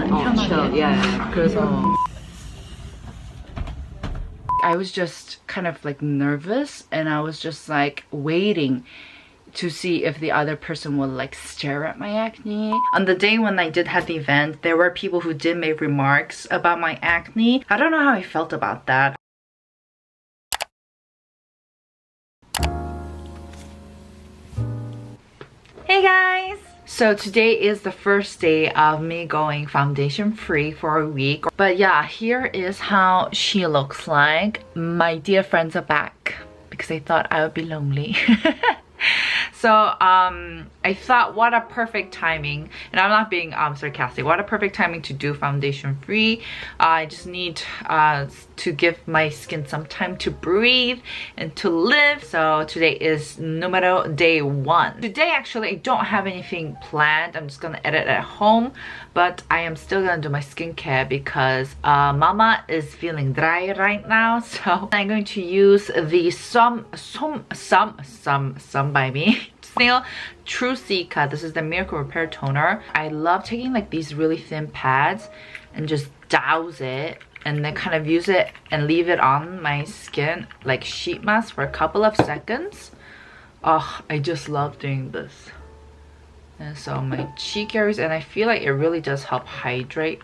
편하게. Yeah. 그래서 I was just kind of like nervous, and I was just like waiting to see if the other person would like stare at my acne. On the day when I did have the event, there were people who did make remarks about my acne. I don't know how I felt about that. Hey guys! So today is the first day of me going foundation free for a week. But yeah, here is how she looks like. My dear friends are back because I thought I would be lonely. So I thought what a perfect timing, and I'm not being sarcastic, what a perfect timing to do foundation free. I just need to give my skin some time to breathe and to live. So today is day 1. Today actually I don't have anything planned. I'm just gonna edit at home, but I am still gonna do my skincare because mama is feeling dry right now. So I'm going to use the some by me Snail Cica. This is the Miracle Repair Toner. I love taking like these really thin pads and just douse it and then kind of use it and leave it on my skin like sheet mask for a couple of seconds. Oh, I just love doing this. And so my cheek areas, and I feel like it really does help hydrate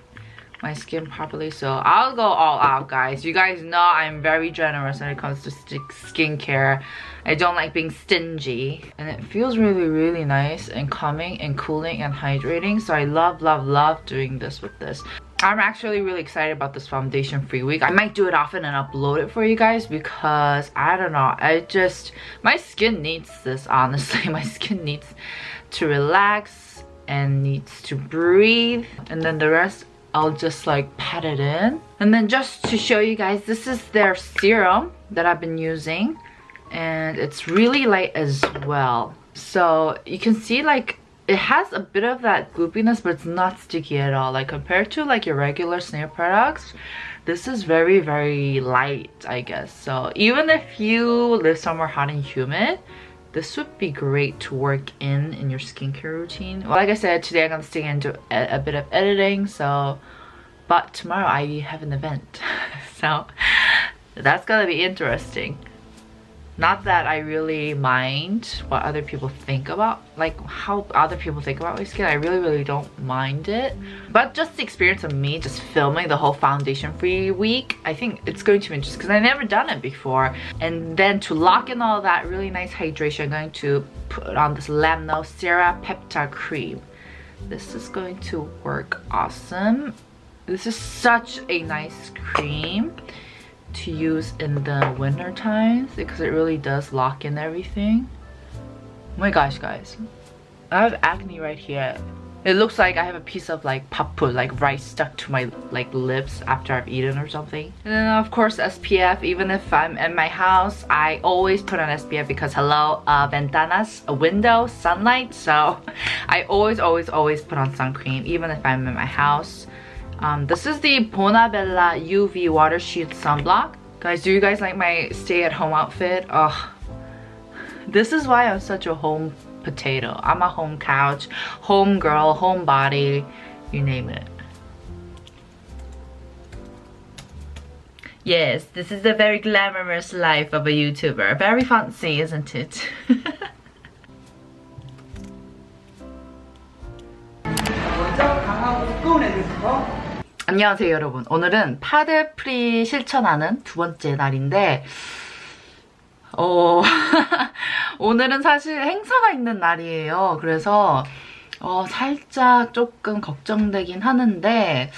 my skin properly. So I'll go all out, guys. You guys know I'm very generous when it comes to skincare. I don't like being stingy, and it feels really nice and calming and cooling and hydrating. So I love doing this with this. I'm actually really excited about this foundation free week. I might do it often and upload it for you guys because I don't know, my skin needs this, honestly. My skin needs to relax and needs to breathe, and then the rest I'll just like pat it in. And then just to show you guys, this is their serum that I've been using, and it's really light as well. So you can see like it has a bit of that gloopiness, but it's not sticky at all. Like compared to like your regular Snail products, this is very light, I guess. So even if you live somewhere hot and humid, this would be great to work in your skincare routine. Well, like I said, today I'm gonna stay into a bit of editing, so but tomorrow I have an event. So that's gonna be interesting. Not that I really mind what other people think about, like how other people think about my skin. I really don't mind it. But just the experience of me just filming the whole foundation free week, I think it's going to be interesting because I've never done it before. And then to lock in all that really nice hydration, I'm going to put on this Labno Cera-Peptide cream. This is going to work awesome. This is such a nice cream to use in the winter times because it really does lock in everything. Oh my gosh, guys, I have acne right here. It looks like I have a piece of like papul, like rice stuck to my like lips after I've eaten or something. And then of course SPF. Even if I'm in my house, I always put on SPF because hello, ventanas, a window, sunlight. So I always put on sun cream even if I'm in my house. This is the Bonabella UV Water Shield Sunblock. Guys, do you guys like my stay-at-home outfit? Oh, this is why I'm such a home potato. I'm a home couch, home girl, home body, you name it. Yes, this is the very glamorous life of a YouTuber. Very fancy, isn't it? 안녕하세요 여러분. 오늘은 파데 프리 실천하는 두 번째 날인데 오늘은 사실 행사가 있는 날이에요. 그래서 살짝 조금 걱정되긴 하는데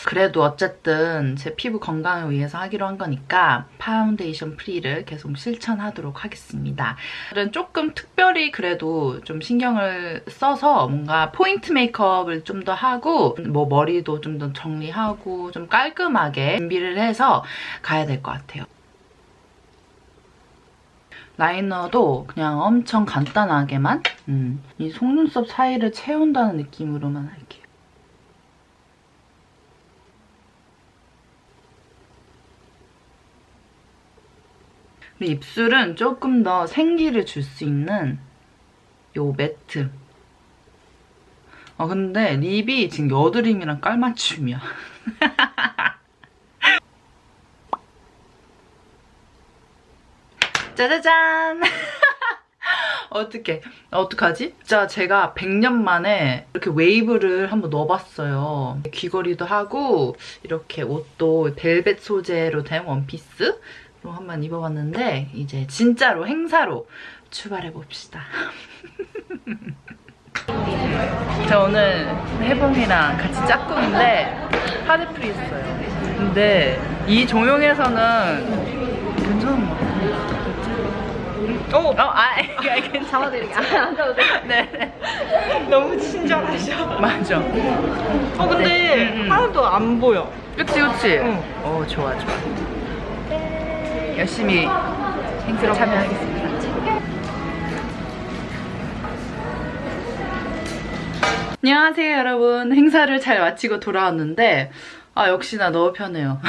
그래도 어쨌든 제 피부 건강을 위해서 하기로 한 거니까 파운데이션 프리를 계속 실천하도록 하겠습니다. 오늘은 조금 특별히 그래도 좀 신경을 써서 뭔가 포인트 메이크업을 좀 더 하고 뭐 머리도 좀 더 정리하고 좀 깔끔하게 준비를 해서 가야 될 것 같아요. 라이너도 그냥 엄청 간단하게만 이 속눈썹 사이를 채운다는 느낌으로만 할게요. 그리고 입술은 조금 더 생기를 줄 수 있는 요 매트. 근데 립이 지금 여드름이랑 깔맞춤이야. 짜자잔! 어떡하지? 진짜 제가 100년 만에 이렇게 웨이브를 한번 넣어봤어요. 귀걸이도 하고 이렇게 옷도 벨벳 소재로 된 원피스로 한번 입어봤는데 이제 진짜로 행사로 출발해봅시다. 저 오늘 혜봉이랑 같이 짝꿍인데 하드프리 했어요. 근데 이 조용에서는 괜찮은 것 같아요. 괜찮아. 잡아드릴게요. 앉아도 돼요? 네. 너무 친절하셔. 맞아. 근데 하나도 안 보여. 그치? 응. 좋아. 열심히 행사에 참여하겠습니다. 안녕하세요 여러분. 행사를 잘 마치고 돌아왔는데 역시나 너무 편해요.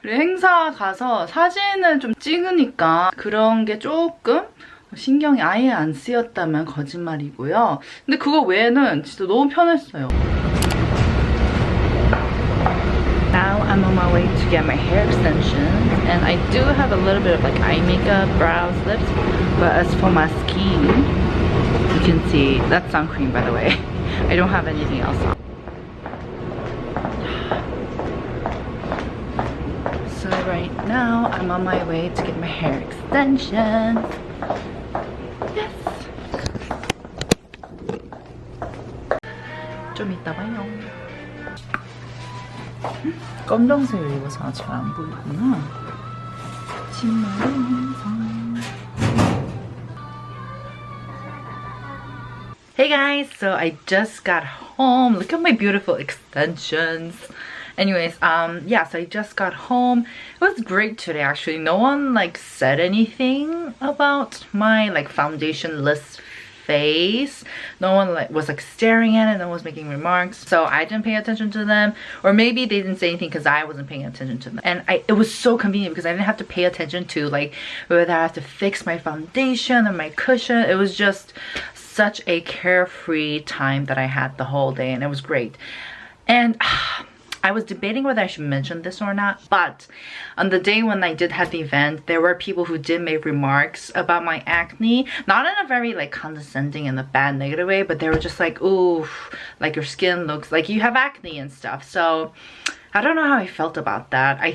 그리고 행사 가서 사진을 좀 찍으니까 그런 게 조금 신경이 아예 안 쓰였다면 거짓말이고요. 근데 그거 외에는 진짜 너무 편했어요. Now I'm on my way to get my hair extensions and I do have a little bit of like eye makeup, brows, lips, but as for my skin, you can see that's sun cream by the way. I don't have anything else on. So right now I'm on my way to get my hair extensions. Yes. 좀 이따 봐요. 검정색을 입어서 잘 안 보이구나. Hey guys, so I just got home. Look at my beautiful extensions. Anyways, yeah, so I just got home. It was great today actually. No one like said anything about my like foundation-less face. No one was staring at it. No one was making remarks. So I didn't pay attention to them. Or maybe they didn't say anything because I wasn't paying attention to them. And it was so convenient because I didn't have to pay attention to like whether I have to fix my foundation or my cushion. It was just such a carefree time that I had the whole day and it was great. And I was debating whether I should mention this or not, but on the day when I did have the event, there were people who did make remarks about my acne, not in a very like condescending and a bad negative way, but they were just like, ooh, like your skin looks like you have acne and stuff. So I don't know how I felt about that. I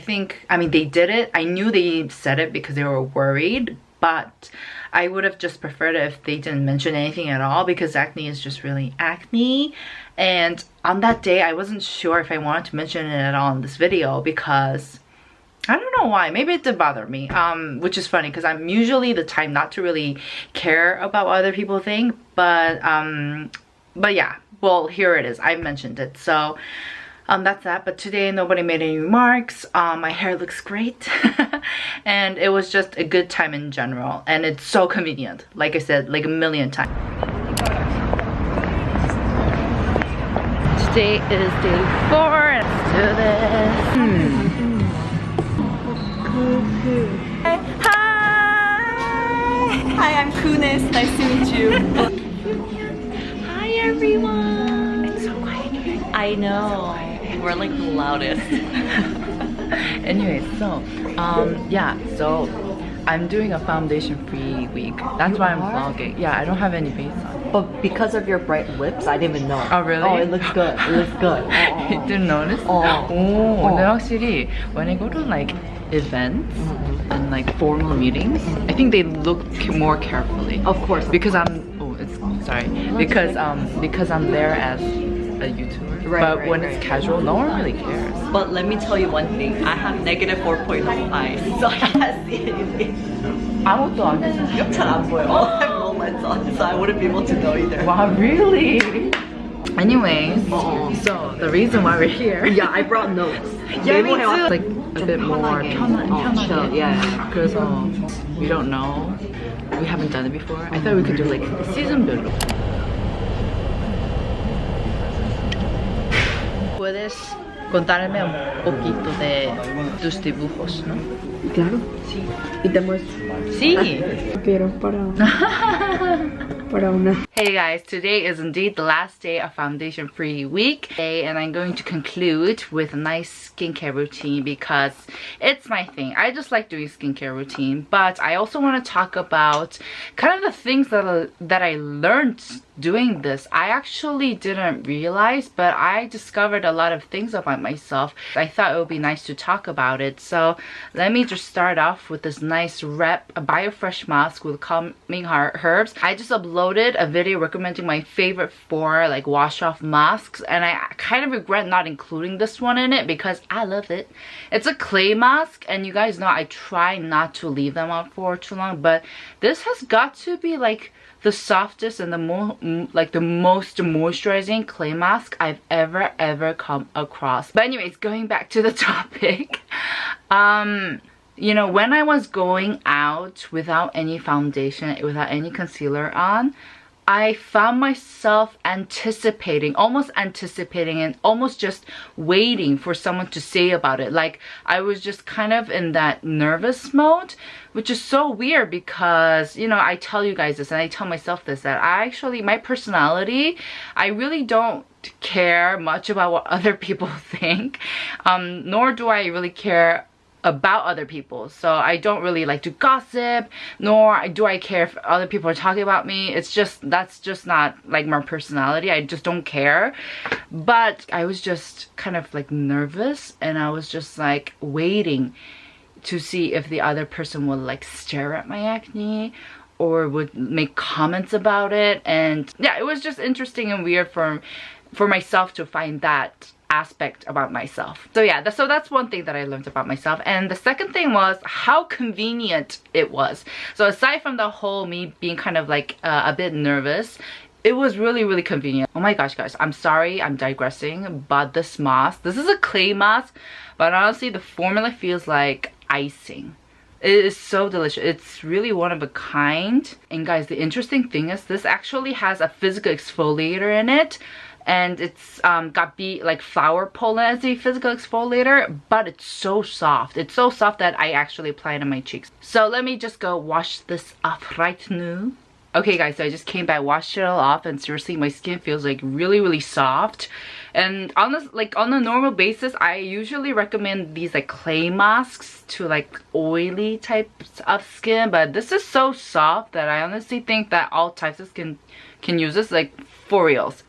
mean, they did it. I knew they said it because they were worried, but I would have just preferred it if they didn't mention anything at all because acne is just really acne. And on that day, I wasn't sure if I wanted to mention it at all in this video because I don't know why. Maybe it did bother me, which is funny because I'm usually the type not to really care about what other people think. But yeah, well, here it is. I mentioned it. So that's that. But today, nobody made any remarks. My hair looks great. And it was just a good time in general. And it's so convenient. Like I said, like a million times. Today is day 4. Let's do this. Hi, I'm Kunis. Nice to meet you. Hi everyone. It's so quiet here. I know. We're like the loudest. Anyway, so yeah, so I'm doing a foundation-free week. That's why I'm vlogging. Yeah, I don't have any base on. But because of your bright lips, I didn't even know. Oh, really? Oh, it looks good. It looks good. You didn't notice? 근데 확실히 when I go to like events and like formal meetings, I think they look more carefully. Of course. Because because I'm there as a YouTuber. But when it's casual, no one really cares. But let me tell you one thing. I have negative 4.0 eyes, so I can't see anything. 아무것도 안 했어요? 잘 안 보여. I have low lens on, so I wouldn't be able to know either. Wow, really? Anyways, so the reason why we're here. Yeah, I brought notes. Yeah, me too. Like a bit more 편하게. Yeah. 그래서 we don't know. We haven't done it before. I thought we could do like season별로. ¿Puedes contarme un poquito de tus dibujos, no? Claro, sí. Y te muestro. Sí. Quiero para Hey guys, today is indeed the last day of foundation free week and I'm going to conclude with a nice skincare routine because it's my thing. I just like doing skincare routine, but I also want to talk about kind of the things that I learned doing this. I actually didn't realize, but I discovered a lot of things about myself. I thought it would be nice to talk about it. So let me just start off with this nice BioFresh mask with calming herbs. I just uploaded a video recommending my favorite 4 like wash off masks, and I kind of regret not including this one in it because I love it. It's a clay mask, and you guys know I try not to leave them out for too long, but this has got to be like the softest and the most moisturizing clay mask I've ever come across. But anyways, going back to the topic, you know, when I was going out without any foundation, without any concealer on, I found myself almost anticipating and almost just waiting for someone to say about it. Like, I was just kind of in that nervous mode, which is so weird because, you know, I tell you guys this and I tell myself this, that my personality, I really don't care much about what other people think, nor do I really care about other people. So I don't really like to gossip, nor do I care if other people are talking about me. That's just not like my personality. I just don't care. But I was just kind of like nervous, and I was just like waiting to see if the other person would like stare at my acne or would make comments about it. And yeah, it was just interesting and weird for myself to find that aspect about myself. So yeah, so that's one thing that I learned about myself. And the second thing was how convenient it was. So aside from the whole me being kind of like a bit nervous, it was really convenient. Oh my gosh, guys, I'm sorry I'm digressing, but this mask, this is a clay mask, but honestly the formula feels like icing. It is so delicious. It's really one of a kind. And guys, the interesting thing is this actually has a physical exfoliator in it. And it's got like flower pollen as the physical exfoliator, but it's so soft. It's so soft that I actually apply it on my cheeks. So let me just go wash this off right now. Okay guys, so I just came back, washed it all off, and seriously my skin feels like really soft. And on a normal basis, I usually recommend these like clay masks to like oily types of skin, but this is so soft that I honestly think that all types of skin can use this, like for reals.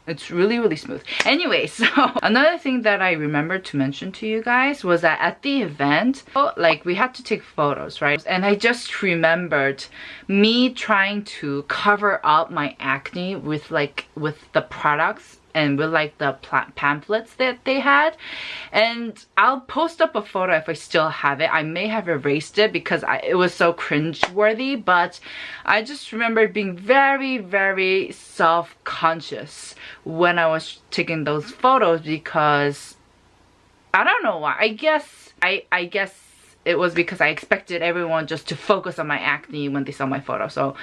It's really smooth. Anyway, so another thing that I remembered to mention to you guys was that at the event, like we had to take photos, right? And I just remembered me trying to cover up my acne with the products and with like the pamphlets that they had. And I'll post up a photo if I still have it. I may have erased it because it was so cringe-worthy, but I just remember being very self-conscious when I was taking those photos because I don't know why. I guess it was because I expected everyone just to focus on my acne when they saw my photo. So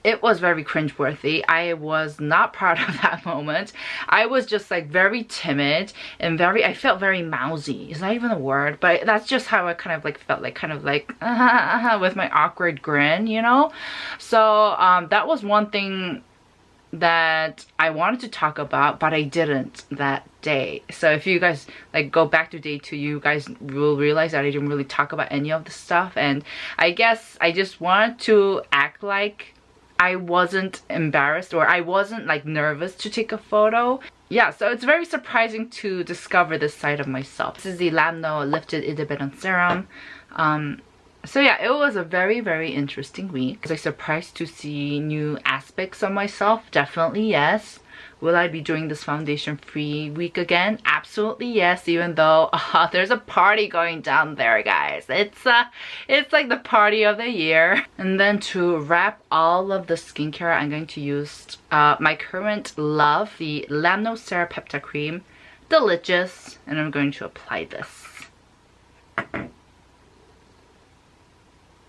it was very cringeworthy. I was not proud of that moment. I was just like very timid and I felt very mousy. Is that even a word? But that's just how I kind of like felt, like kind of like with my awkward grin, you know? So that was one thing that I wanted to talk about, but I didn't that day. So if you guys like go back to day 2, you guys will realize that I didn't really talk about any of the stuff. And I guess I just wanted to act like I wasn't embarrassed or I wasn't like nervous to take a photo. Yeah, so it's very surprising to discover this side of myself. This is the Labno Lifted Independent Serum. So yeah, it was a very interesting week. Was I surprised to see new aspects of myself? Definitely yes. Will I be doing this foundation free week again? Absolutely yes, even though there's a party going down there, guys. It's like the party of the year. And then to wrap all of the skincare, I'm going to use my current love, the Labno Cera-Peptide cream. Delicious. And I'm going to apply this.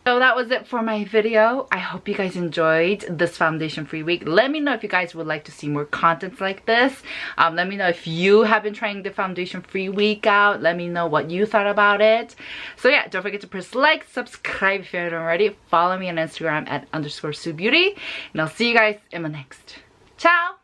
So that was it for my video. I hope you guys enjoyed this foundation free week. Let me know if you guys would like to see more contents like this. Let me know if you have been trying the foundation free week out. Let me know what you thought about it. So yeah, don't forget to press like, subscribe if you haven't already. Follow me on Instagram at _SueBeauty. And I'll see you guys in my next. Ciao!